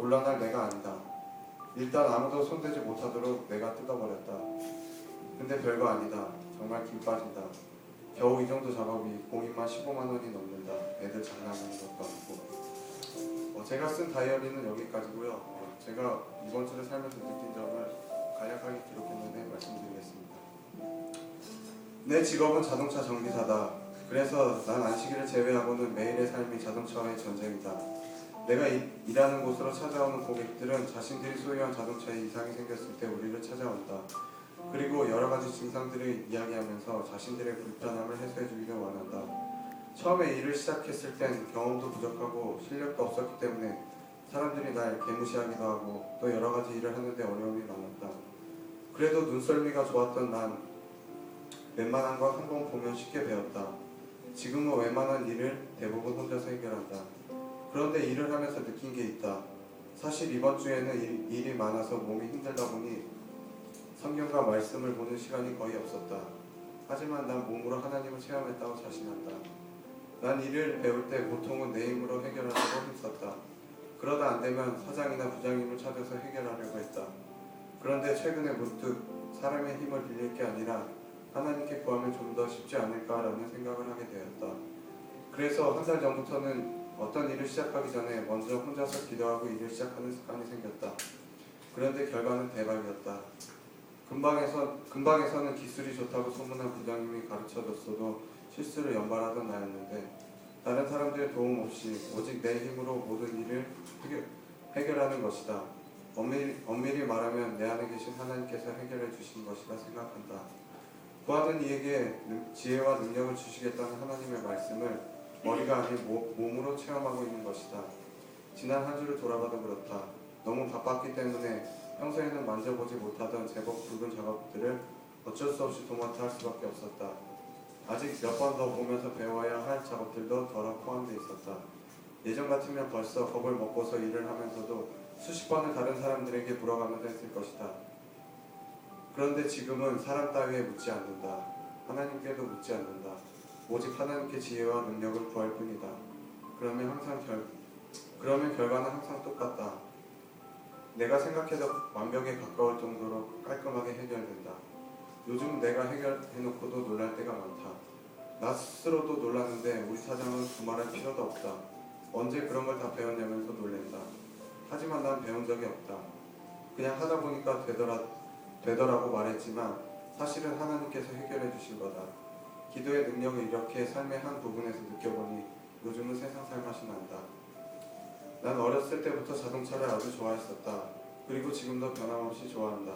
곤란할 내가 아니다. 일단 아무도 손대지 못하도록 내가 뜯어버렸다. 근데 별거 아니다. 정말 김 빠진다. 겨우 이 정도 작업이 공인만 15만 원이 넘는다. 애들 장난하는 것도 아니고. 제가 쓴 다이어리는 여기까지고요. 제가 이번 주를 살면서 느낀 점을 간략하게 기록했는데 말씀드리겠습니다. 내 직업은 자동차 정비사다. 그래서 난 안식일을 제외하고는 매일의 삶이 자동차와의 전쟁이다. 내가 일하는 곳으로 찾아오는 고객들은 자신들이 소유한 자동차에 이상이 생겼을 때 우리를 찾아온다. 그리고 여러 가지 증상들을 이야기하면서 자신들의 불편함을 해소해주기를 원한다. 처음에 일을 시작했을 땐 경험도 부족하고 실력도 없었기 때문에 사람들이 날 개무시하기도 하고 또 여러 가지 일을 하는데 어려움이 많았다. 그래도 눈썰미가 좋았던 난 웬만한 거 한 번 보면 쉽게 배웠다. 지금은 웬만한 일을 대부분 혼자서 해결한다. 그런데 일을 하면서 느낀 게 있다. 사실 이번 주에는 일이 많아서 몸이 힘들다 보니 성경과 말씀을 보는 시간이 거의 없었다. 하지만 난 몸으로 하나님을 체험했다고 자신한다. 난 일을 배울 때 보통은 내 힘으로 해결하려고 힘썼다. 그러다 안 되면 사장이나 부장님을 찾아서 해결하려고 했다. 그런데 최근에 문득 사람의 힘을 빌릴 게 아니라 하나님께 구하면 좀 더 쉽지 않을까라는 생각을 하게 되었다. 그래서 한 달 전부터는 어떤 일을 시작하기 전에 먼저 혼자서 기도하고 일을 시작하는 습관이 생겼다. 그런데 결과는 대박이었다. 근방에서는 기술이 좋다고 소문난 부장님이 가르쳐줬어도 실수를 연발하던 나였는데 다른 사람들의 도움 없이 오직 내 힘으로 모든 일을 해결하는 것이다. 엄밀히 말하면 내 안에 계신 하나님께서 해결해 주신 것이라 생각한다. 구하는 이에게 지혜와 능력을 주시겠다는 하나님의 말씀을 머리가 아닌 몸으로 체험하고 있는 것이다. 지난 한 주를 돌아봐도 그렇다. 너무 바빴기 때문에 평소에는 만져보지 못하던 제법 굵은 작업들을 어쩔 수 없이 도맡아 할 수밖에 없었다. 아직 몇 번 더 보면서 배워야 할 작업들도 덜어 포함되어 있었다. 예전 같으면 벌써 겁을 먹고서 일을 하면서도 수십 번을 다른 사람들에게 물어가면서 했을 것이다. 그런데 지금은 사람 따위에 묻지 않는다. 하나님께도 묻지 않는다. 오직 하나님께 지혜와 능력을 구할 뿐이다. 그러면 결과는 항상 똑같다. 내가 생각해도 완벽에 가까울 정도로 깔끔하게 해결된다. 요즘 내가 해결해놓고도 놀랄 때가 많다. 나 스스로도 놀랐는데 우리 사장은 두말할 필요도 없다. 언제 그런 걸 다 배웠냐면서 놀랜다. 하지만 난 배운 적이 없다. 그냥 하다 보니까 되더라고 말했지만 사실은 하나님께서 해결해 주신 거다. 기도의 능력을 이렇게 삶의 한 부분에서 느껴보니 요즘은 세상 살맛이 난다. 난 어렸을 때부터 자동차를 아주 좋아했었다. 그리고 지금도 변함없이 좋아한다.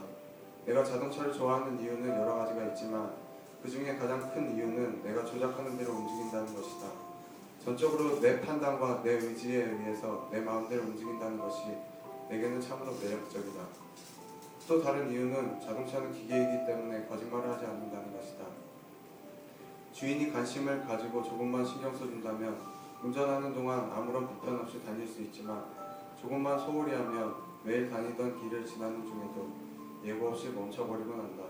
내가 자동차를 좋아하는 이유는 여러 가지가 있지만 그 중에 가장 큰 이유는 내가 조작하는 대로 움직인다는 것이다. 전적으로 내 판단과 내 의지에 의해서 내 마음대로 움직인다는 것이 내게는 참으로 매력적이다. 또 다른 이유는 자동차는 기계이기 때문에 거짓말을 하지 않는다는 것이다. 주인이 관심을 가지고 조금만 신경 써준다면 운전하는 동안 아무런 불편 없이 다닐 수 있지만 조금만 소홀히 하면 매일 다니던 길을 지나는 중에도 예고 없이 멈춰버리곤 한다.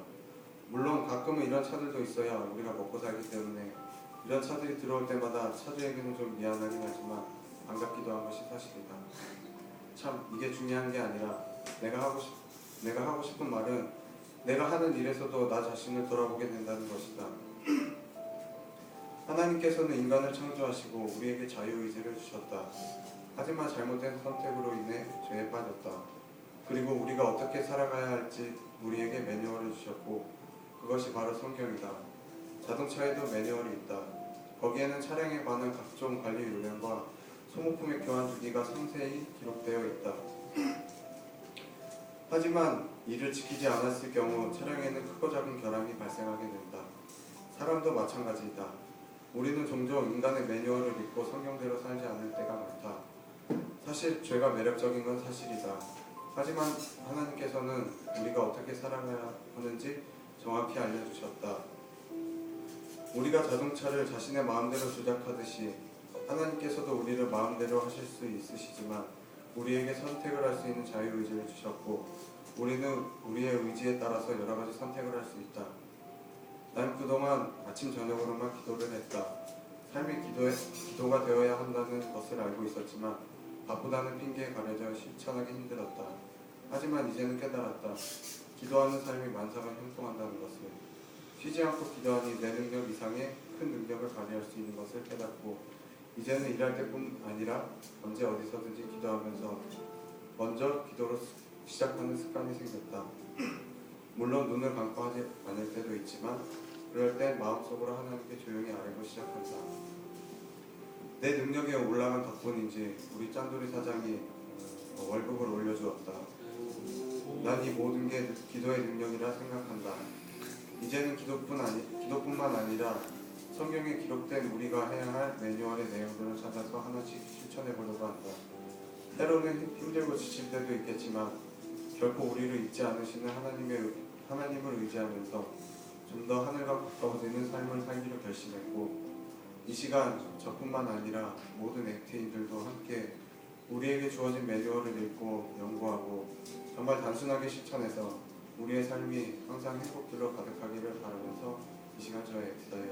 물론 가끔은 이런 차들도 있어야 우리가 먹고 살기 때문에 이런 차들이 들어올 때마다 차주에게는 좀 미안하긴 하지만 반갑기도 한 것이 사실이다. 참 이게 중요한 게 아니라 내가 하고 싶은 말은 내가 하는 일에서도 나 자신을 돌아보게 된다는 것이다. 하나님께서는 인간을 창조하시고 우리에게 자유의지를 주셨다. 하지만 잘못된 선택으로 인해 죄에 빠졌다. 그리고 우리가 어떻게 살아가야 할지 우리에게 매뉴얼을 주셨고 그것이 바로 성경이다. 자동차에도 매뉴얼이 있다. 거기에는 차량에 관한 각종 관리 요령과 소모품의 교환 주기가 상세히 기록되어 있다. 하지만 이를 지키지 않았을 경우 차량에는 크고 작은 결함이 발생하게 된다. 사람도 마찬가지이다. 우리는 종종 인간의 매뉴얼을 믿고 성경대로 살지 않을 때가 많다. 사실 죄가 매력적인 건 사실이다. 하지만 하나님께서는 우리가 어떻게 살아가야 하는지 정확히 알려주셨다. 우리가 자동차를 자신의 마음대로 조작하듯이 하나님께서도 우리를 마음대로 하실 수 있으시지만 우리에게 선택을 할 수 있는 자유의지를 주셨고 우리는 우리의 의지에 따라서 여러 가지 선택을 할 수 있다. 난 그동안 아침 저녁으로만 기도를 했다. 삶이 기도가 되어야 한다는 것을 알고 있었지만 바쁘다는 핑계에 가려져 실천하기 힘들었다. 하지만 이제는 깨달았다. 기도하는 삶이 만사가 형통한다는 것을. 쉬지 않고 기도하니 내 능력 이상의 큰 능력을 발휘할 수 있는 것을 깨닫고 이제는 일할 때뿐 아니라 언제 어디서든지 기도하면서 먼저 기도로 시작하는 습관이 생겼다. 물론 눈을 감고 하지 않을 때도 있지만 그럴 땐 마음속으로 하나님께 조용히 아뢰고 시작한다. 내 능력이 올라간 덕분인지 우리 짠돌이 사장이 월급을 올려주었다. 난 이 모든 게 기도의 능력이라 생각한다. 이제는 기도뿐만 아니라 성경에 기록된 우리가 해야 할 매뉴얼의 내용들을 찾아서 하나씩 실천해 보려고 한다. 때로는 힘들고 지칠 때도 있겠지만 결코 우리를 잊지 않으시는 하나님을 의지하면서 좀 더 하늘과 가까워지는 삶을 살기로 결심했고 이 시간 저뿐만 아니라 모든 액티인들도 함께 우리에게 주어진 매뉴얼을 읽고 연구하고 정말 단순하게 실천해서 우리의 삶이 항상 행복들로 가득하기를 바라면서 이 시간 저의 기도에